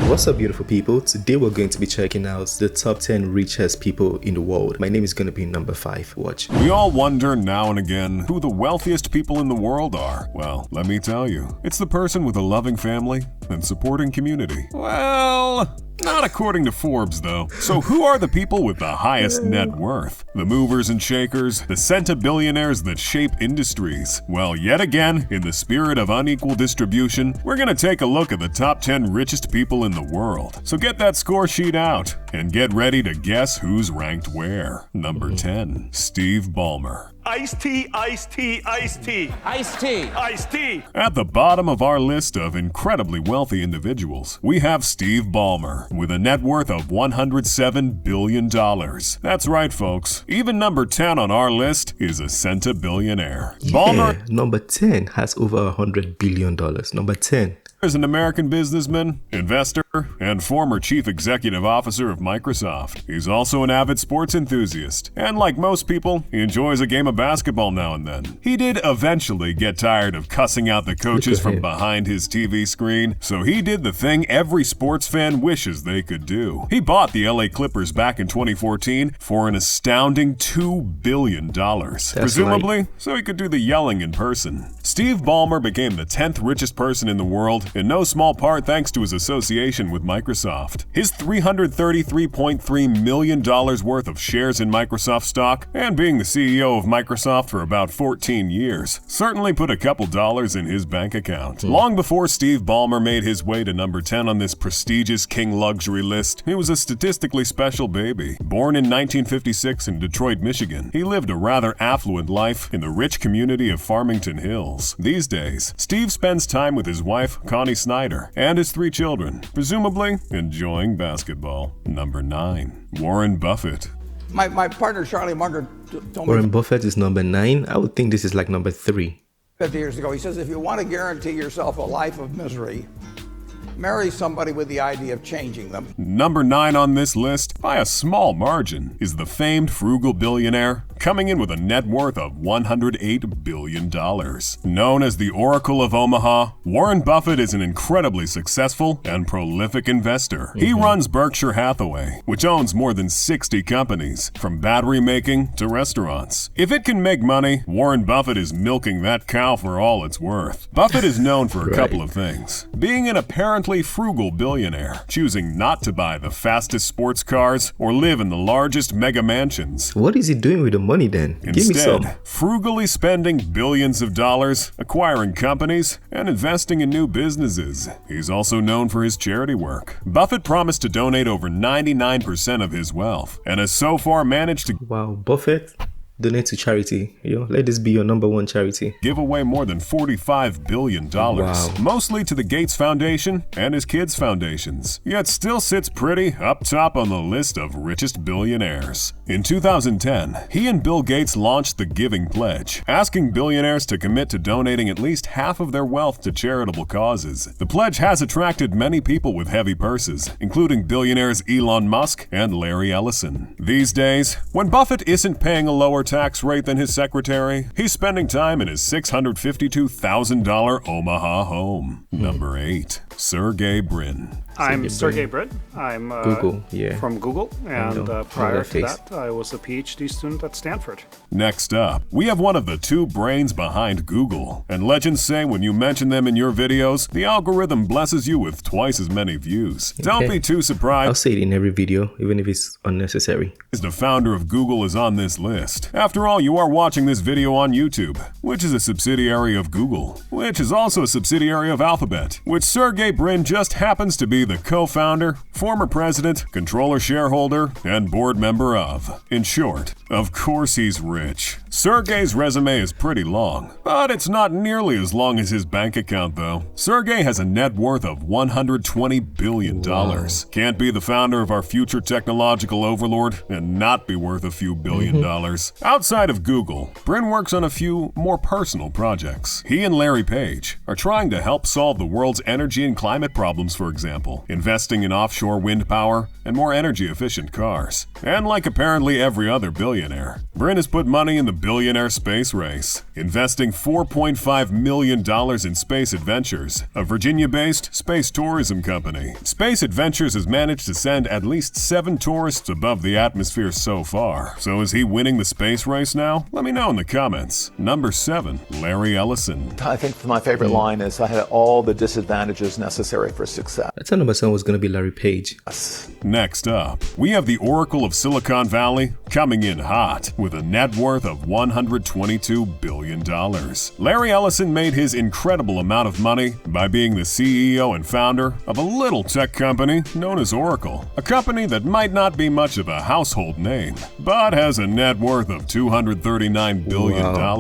What's up, beautiful people? Today we're going to be checking out the top 10 richest people in the world. My name is going to be number 5. Watch. We all wonder now and again who the wealthiest people in the world are. Well, let me tell you, it's the person with a loving family and supporting community. Well, not according to Forbes, though. So who are the people with the highest net worth? The movers and shakers, the centibillionaires that shape industries. Well, yet again, in the spirit of unequal distribution, we're gonna take a look at the top 10 richest people in the world. So get that score sheet out and get ready to guess who's ranked where. Number 10, Steve Ballmer. Iced tea, iced tea, iced tea. Iced tea. Iced tea. At the bottom of our list of incredibly wealthy individuals, we have Steve Ballmer, with a net worth of $107 billion. That's right, folks. Even number 10 on our list is a centibillionaire. Yeah, Ballmer number 10 has over $100 billion. Number 10. is an American businessman, investor, and former chief executive officer of Microsoft. He's also an avid sports enthusiast, and like most people, he enjoys a game of basketball now and then. He did eventually get tired of cussing out the coaches from behind his TV screen, so he did the thing every sports fan wishes they could do. He bought the LA Clippers back in 2014 for an astounding $2 billion, presumably right, so he could do the yelling in person. Steve Ballmer became the 10th richest person in the world, in no small part thanks to his association with Microsoft. His $333.3 million worth of shares in Microsoft stock, and being the CEO of Microsoft for about 14 years, certainly put a couple dollars in his bank account. Long before Steve Ballmer made his way to number 10 on this prestigious king luxury list, he was a statistically special baby. Born in 1956 in Detroit, Michigan, he lived a rather affluent life in the rich community of Farmington Hills. These days, Steve spends time with his wife, Connie Snyder, and his 3 children, presumably enjoying basketball. Number 9, Warren Buffett. My partner, Charlie Munger, told me Warren Buffett is number 9. I would think this is like number 3. 50 years ago, he says, if you want to guarantee yourself a life of misery, marry somebody with the idea of changing them. Number 9 on this list, by a small margin, is the famed frugal billionaire, coming in with a net worth of $108 billion. Known as the Oracle of Omaha, Warren Buffett is an incredibly successful and prolific investor. He runs Berkshire Hathaway, which owns more than 60 companies, from battery making to restaurants. If it can make money, Warren Buffett is milking that cow for all it's worth. Buffett is known for a couple of things. Being an apparently frugal billionaire, choosing not to buy the fastest sports cars or live in the largest mega mansions. What is he doing with the money then? Give me some. Instead, frugally spending billions of dollars, acquiring companies, and investing in new businesses. He's also known for his charity work. Buffett promised to donate over 99% of his wealth, and has so far managed to Wow, Buffett, donate to charity. Let this be your number 1 charity. give away more than $45 billion, Wow. mostly to the Gates Foundation and his kids' foundations, yet still sits pretty up top on the list of richest billionaires. In 2010, he and Bill Gates launched the Giving Pledge, asking billionaires to commit to donating at least half of their wealth to charitable causes. The pledge has attracted many people with heavy purses, including billionaires Elon Musk and Larry Ellison. These days, when Buffett isn't paying a lower tax rate than his secretary, he's spending time in his $652,000 Omaha home. Number 8, Sergey Brin. I'm Sergey Brin. I'm Google, yeah. from Google, and know. prior that to face. that, I was a PhD student at Stanford. Next up, we have one of the 2 brains behind Google. And legends say when you mention them in your videos, the algorithm blesses you with twice as many views. Don't be too I'll surprised say it in every video, even if it's unnecessary. the founder of Google is on this list. After all, you are watching this video on YouTube, which is a subsidiary of Google, which is also a subsidiary of Alphabet, which Sergey Brin just happens to be the co-founder, former president, controller shareholder, and board member of. In short, of course he's rich. Sergey's resume is pretty long, but it's not nearly as long as his bank account though. Sergey has a net worth of $120 billion. Can't be the founder of our future technological overlord and not be worth a few billion dollars. Outside of Google, Brin works on a few more personal projects. He and Larry Page are trying to help solve the world's energy and climate problems, for example, investing in offshore wind power and more energy-efficient cars. And like apparently every other billionaire, Brin has put money in the billionaire space race, investing $4.5 million in Space Adventures, a Virginia-based space tourism company. Space Adventures has managed to send at least 7 tourists above the atmosphere so far. So is he winning the space race now? Let me know in the comments. Number 7, Larry Ellison. I think my favorite line is, I had all the disadvantages necessary for success. I thought number 7 was going to be Larry Page. Next up, we have the Oracle of Silicon Valley coming in hot with a net worth of $122 billion. Larry Ellison made his incredible amount of money by being the CEO and founder of a little tech company known as Oracle, a company that might not be much of a household name, but has a net worth of $239 billion. Wow.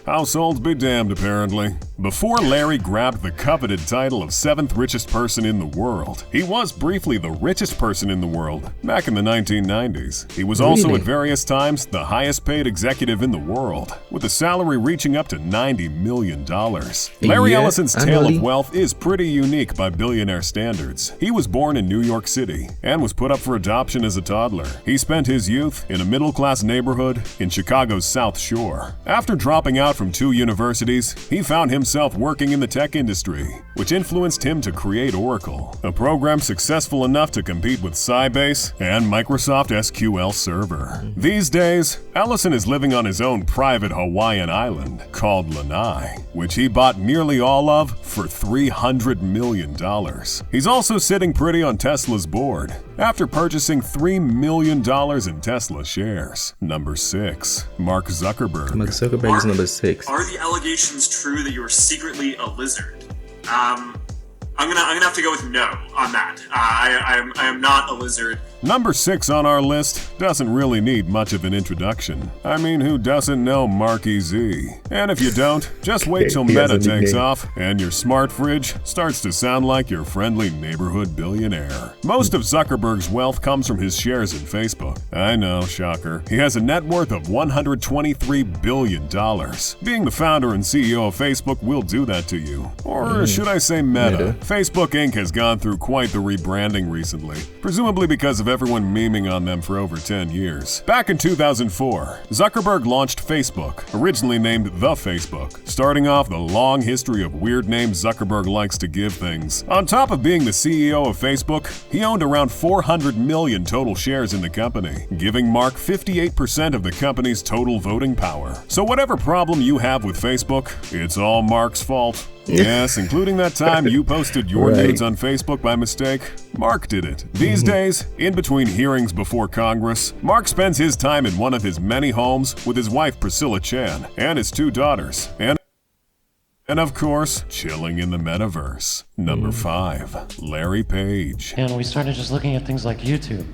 Households be damned, apparently. Before Larry grabbed the coveted title of 7th richest person in the world, he was briefly the richest person in the world back in the 1990s. He was also Really? at various times the highest paid executive in the world, with a salary reaching up to $90 million. Larry year? Ellison's tale Annually? of wealth is pretty unique by billionaire standards. He was born in New York City and was put up for adoption as a toddler. He spent his youth in a middle-class neighborhood in Chicago's South Shore. After dropping out from 2 universities, he found himself working in the tech industry, which influenced him to create Oracle, a program successful enough to compete with Sybase and Microsoft SQL Server. These days, Ellison is living on his own private Hawaiian island called Lanai, which he bought nearly all of for $300 million. He's also sitting pretty on Tesla's board after purchasing $3 million in Tesla shares. Number 6, Mark Zuckerberg. Mark Zuckerberg is number 6. Are the allegations true that you are secretly a lizard? I'm gonna have to go with no on that. I am not a lizard. Number 6 on our list doesn't really need much of an introduction. I mean, who doesn't know Marky Z? And if you don't, just wait till He has Meta a takes nickname. off and your smart fridge starts to sound like your friendly neighborhood billionaire. Most of Zuckerberg's wealth comes from his shares in Facebook. I know, shocker. He has a net worth of $123 billion. Being the founder and CEO of Facebook will do that to you. Or should I say Meta? Facebook Inc. has gone through quite the rebranding recently, presumably because of everyone memeing on them for over 10 years. Back in 2004, Zuckerberg launched Facebook, originally named The Facebook, starting off the long history of weird names Zuckerberg likes to give things. On top of being the CEO of Facebook, he owned around 400 million total shares in the company, giving Mark 58% of the company's total voting power. So whatever problem you have with Facebook, it's all Mark's fault. Yes, including that time you posted your Right. nudes on Facebook by mistake. Mark did it. These days, in between hearings before Congress, Mark spends his time in one of his many homes with his wife Priscilla Chan and his 2 daughters. And of course, chilling in the metaverse. Number 5, Larry Page. And we started just looking at things like YouTube.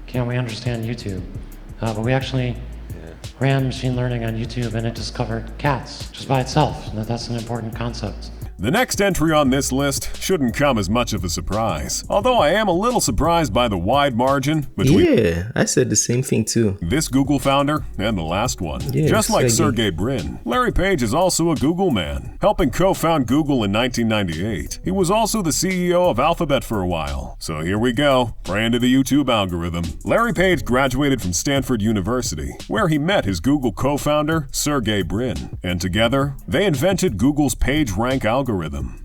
Can we understand YouTube? But we actually ran machine learning on YouTube and it discovered cats just by itself. And that's an important concept. The next entry on this list shouldn't come as much of a surprise, although I am a little surprised by the wide margin between Yeah, I said the same thing too. this Google founder and the last one. Yeah, Just like Sergey. Sergey Brin, Larry Page is also a Google man, helping co-found Google in 1998. He was also the CEO of Alphabet for a while. So here we go, brand of the YouTube algorithm. Larry Page graduated from Stanford University, where he met his Google co-founder, Sergey Brin, and together, they invented Google's PageRank algorithm,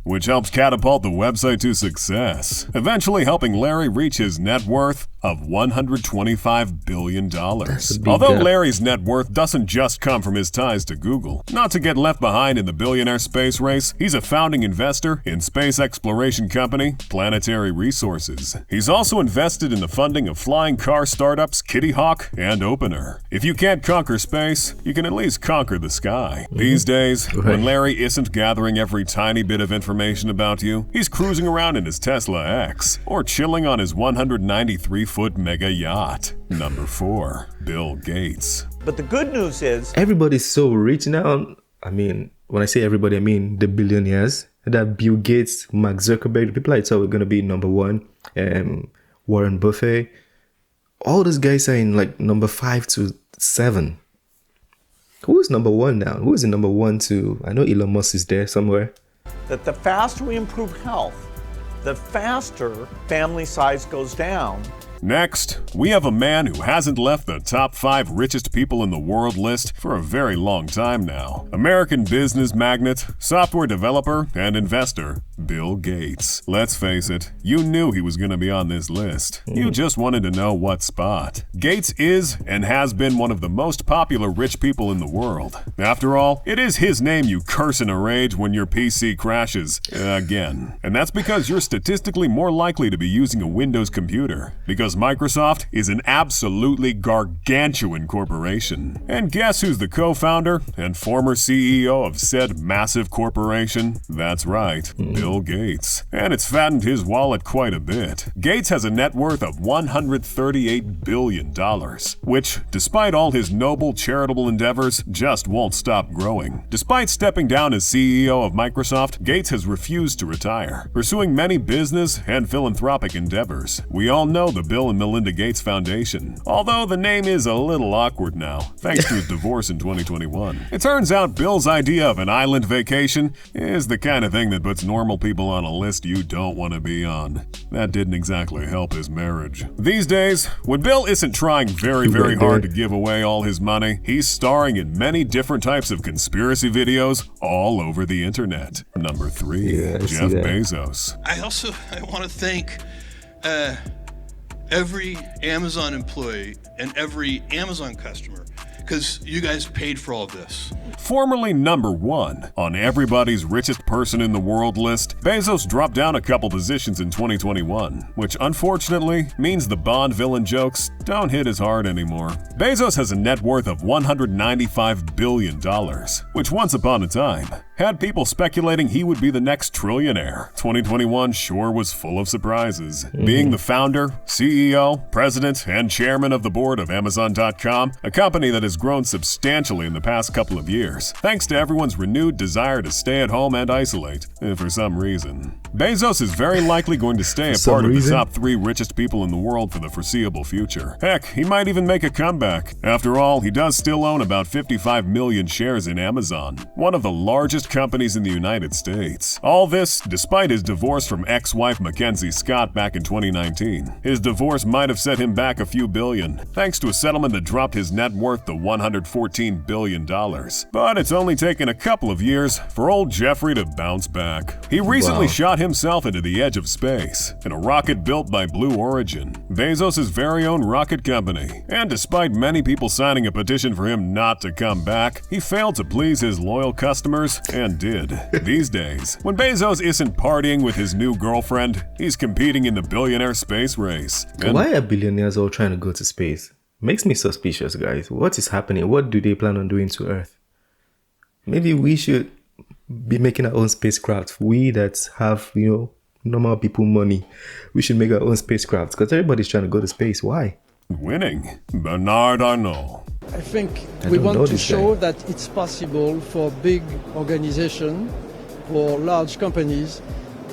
which helps catapult the website to success, eventually helping Larry reach his net worth of $125 billion. big Although gap. Larry's net worth doesn't just come from his ties to Google. Not to get left behind in the billionaire space race, he's a founding investor in space exploration company Planetary Resources. He's also invested in the funding of flying car startups Kitty Hawk and Opener. If you can't conquer space, you can at least conquer the sky. These days, when Right. Larry isn't gathering every tiny bit of information about you, he's cruising around in his Tesla X or chilling on his 193-foot mega yacht. Number 4, Bill Gates. But the good news is, Everybody's so rich now. I mean, when I say everybody, I mean the billionaires. That Bill Gates, Mark Zuckerberg, the people I thought were going to be number 1, Warren Buffett. All those guys are in like number 5 to 7. Who is number 1 now? Who is in number 1 to? I know Elon Musk is there somewhere. that the faster we improve health, the faster family size goes down. Next, we have a man who hasn't left the top 5 richest people in the world list for a very long time now. American business magnate, software developer, and investor, Bill Gates. Let's face it, you knew he was going to be on this list. You just wanted to know what spot. Gates is and has been one of the most popular rich people in the world. After all, it is his name you curse in a rage when your PC crashes again. And that's because you're statistically more likely to be using a Windows computer, because Microsoft is an absolutely gargantuan corporation. And guess who's the co-founder and former CEO of said massive corporation? That's right, Bill Gates. And it's fattened his wallet quite a bit. Gates has a net worth of $138 billion, which, despite all his noble charitable endeavors, just won't stop growing. Despite stepping down as CEO of Microsoft, Gates has refused to retire, pursuing many business and philanthropic endeavors. We all know the Bill and Melinda Gates Foundation, although the name is a little awkward now, thanks to his divorce in 2021. It turns out Bill's idea of an island vacation is the kind of thing that puts normal people on a list you don't want to be on. That didn't exactly help his marriage. These days, when Bill isn't trying very hard to give away all his money, he's starring in many different types of conspiracy videos all over the internet. Number 3, Jeff Bezos. I want to thank every Amazon employee and every Amazon customer, because you guys paid for all this. Formerly number 1 on everybody's richest person in the world list, Bezos dropped down a couple positions in 2021, which unfortunately means the Bond villain jokes don't hit as hard anymore. Bezos has a net worth of $195 billion, which once upon a time had people speculating he would be the next trillionaire. 2021 sure was full of surprises. Being the founder, CEO, president, and chairman of the board of Amazon.com, a company that has grown substantially in the past couple of years, thanks to everyone's renewed desire to stay at home and isolate, for some reason. Bezos is very likely going to stay a part of the top 3 richest people in the world for the foreseeable future. Heck, he might even make a comeback. After all, he does still own about 55 million shares in Amazon, one of the largest companies in the United States. All this despite his divorce from ex-wife Mackenzie Scott back in 2019. His divorce might have set him back a few billion, thanks to a settlement that dropped his net worth to $114 billion. But it's only taken a couple of years for old Jeffrey to bounce back. He recently shot himself into the edge of space in a rocket built by Blue Origin, Bezos' very own rocket company. And despite many people signing a petition for him not to come back, he failed to please his loyal customers and did. These days, when Bezos isn't partying with his new girlfriend, he's competing in the billionaire space race. Why are billionaires all trying to go to space? Makes me suspicious, guys. What is happening? What do they plan on doing to Earth? Maybe we should be making our own spacecraft. We that have, normal people money, we should make our own spacecraft, because everybody's trying to go to space. Why? Winning. Bernard Arnault. I think we want to show that it's possible for big organizations, for large companies,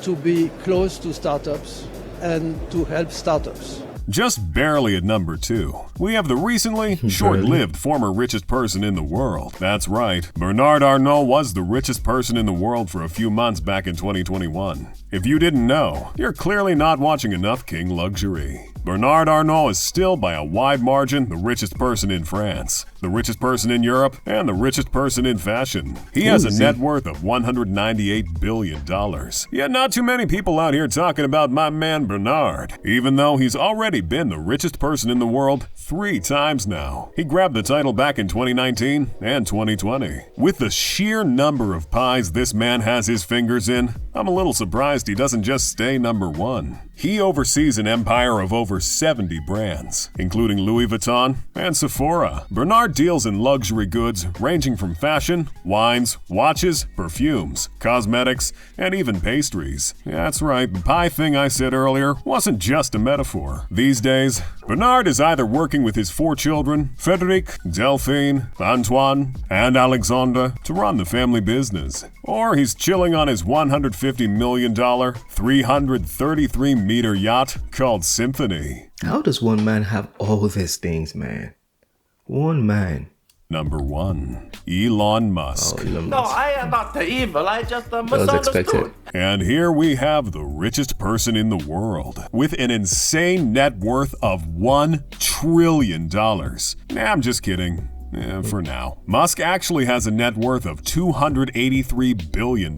to be close to startups and to help startups. Just barely at number 2, we have the recently short-lived former richest person in the world. That's right, Bernard Arnault was the richest person in the world for a few months back in 2021. If you didn't know, you're clearly not watching enough King Luxury. Bernard Arnault is still by a wide margin the richest person in France, the richest person in Europe, and the richest person in fashion. He has a net worth of $198 billion. Yet not too many people out here talking about my man Bernard, even though he's already been the richest person in the world 3 times now. He grabbed the title back in 2019 and 2020. With the sheer number of pies this man has his fingers in, I'm a little surprised he doesn't just stay number 1. He oversees an empire of over 70 brands, including Louis Vuitton and Sephora. Bernard deals in luxury goods ranging from fashion, wines, watches, perfumes, cosmetics, and even pastries. That's right, the pie thing I said earlier wasn't just a metaphor. These days, Bernard is either working with his 4 children, Frederic, Delphine, Antoine, and Alexandre, to run the family business, or he's chilling on his $150 million, 333-meter yacht called Symphony. How does one man have all these things, man? One man. Number 1. Elon Musk. Oh, Elon No, Musk. I am not evil. I just was misunderstood. expected. And here we have the richest person in the world with an insane net worth of $1 trillion. Nah, I'm just kidding. For now. Musk actually has a net worth of $283 billion,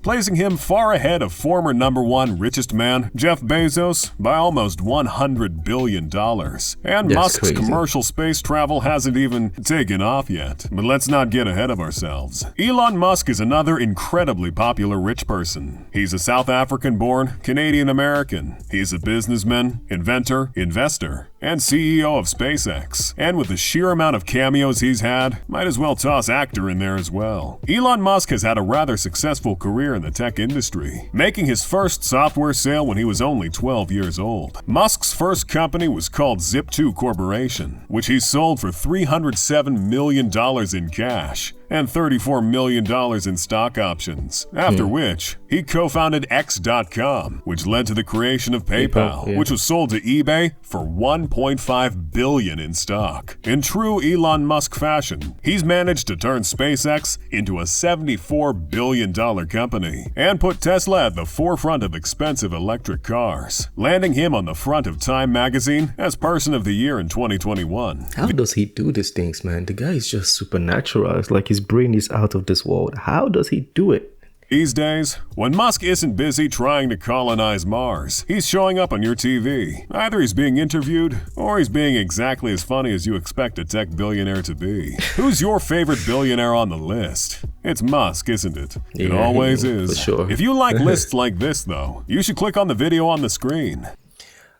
placing him far ahead of former number 1 richest man, Jeff Bezos, by almost $100 billion. And That's Musk's crazy. commercial space travel hasn't even taken off yet. But let's not get ahead of ourselves. Elon Musk is another incredibly popular rich person. He's a South African-born Canadian-American. He's a businessman, inventor, investor, and CEO of SpaceX. And with the sheer amount of cameos he's had, might as well toss actor in there as well. Elon Musk has had a rather successful career in the tech industry, making his first software sale when he was only 12 years old. Musk's first company was called Zip2 Corporation, which he sold for $307 million in cash and $34 million in stock options, after which he co-founded X.com, which led to the creation of PayPal, which was sold to eBay for $1.5 billion in stock. In true Elon Musk fashion, he's managed to turn SpaceX into a $74 billion company and put Tesla at the forefront of expensive electric cars, landing him on the front of Time magazine as Person of the Year in 2021. How does he do these things, man? The guy is just supernatural. It's like his brain is out of this world. How does he do it? These days, when Musk isn't busy trying to colonize Mars, he's showing up on your TV. Either he's being interviewed, or he's being exactly as funny as you expect a tech billionaire to be. Who's your favorite billionaire on the list? It's Musk, isn't it? It Yeah, always for is. sure. If you like lists like this, though, you should click on the video on the screen.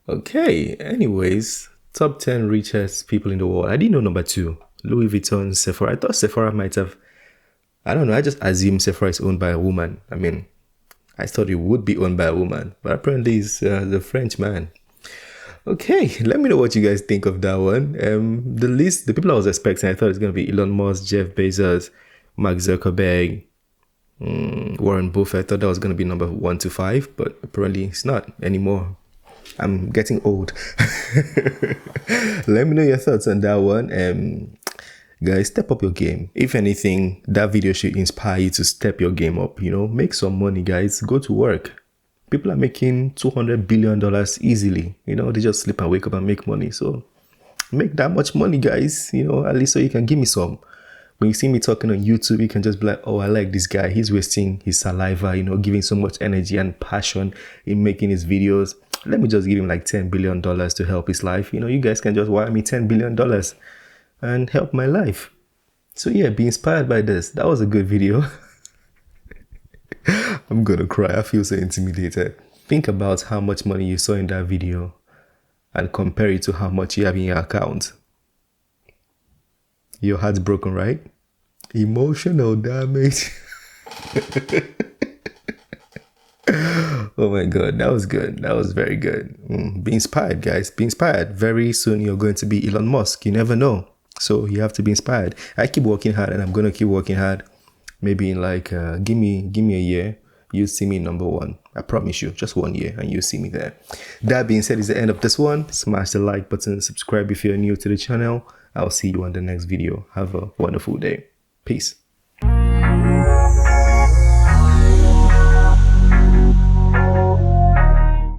Okay, anyways, top 10 richest people in the world. I didn't know number 2. Louis Vuitton, Sephora. I thought Sephora might have, I don't know, I just assumed Sephora is owned by a woman. I mean, I thought it would be owned by a woman, but apparently it's the French man. Okay, let me know what you guys think of that one. The list, the people I was expecting, I thought it's going to be Elon Musk, Jeff Bezos, Mark Zuckerberg, Warren Buffett. I thought that was going to be number 1 to 5, but apparently it's not anymore. I'm getting old. Let me know your thoughts on that one. Guys, step up your game. If anything, that video should inspire you to step your game up. You know, make some money, guys. Go to work. People are making $200 billion easily. You know, they just sleep and wake up and make money. So make that much money, guys. You know, at least so you can give me some. When you see me talking on YouTube, you can just be like, oh, I like this guy. He's wasting his saliva, you know, giving so much energy and passion in making his videos. Let me just give him like $10 billion to help his life. You know, you guys can just wire me $10 billion and help my life. So yeah, be inspired by this. That was a good video. I'm gonna cry. I feel so intimidated. Think about how much money you saw in that video and compare it to how much you have in your account. Your heart's broken, right? Emotional damage. Oh my god, that was good. That was very good. Be inspired, guys. Be inspired. Very soon you're going to be Elon Musk. You never know. So you have to be inspired. I keep working hard and I'm going to keep working hard. Maybe in like, give me a year. You'll see me number 1. I promise you. Just 1 year and you'll see me there. That being said, is the end of this one. Smash the like button. Subscribe if you're new to the channel. I'll see you on the next video. Have a wonderful day. Peace.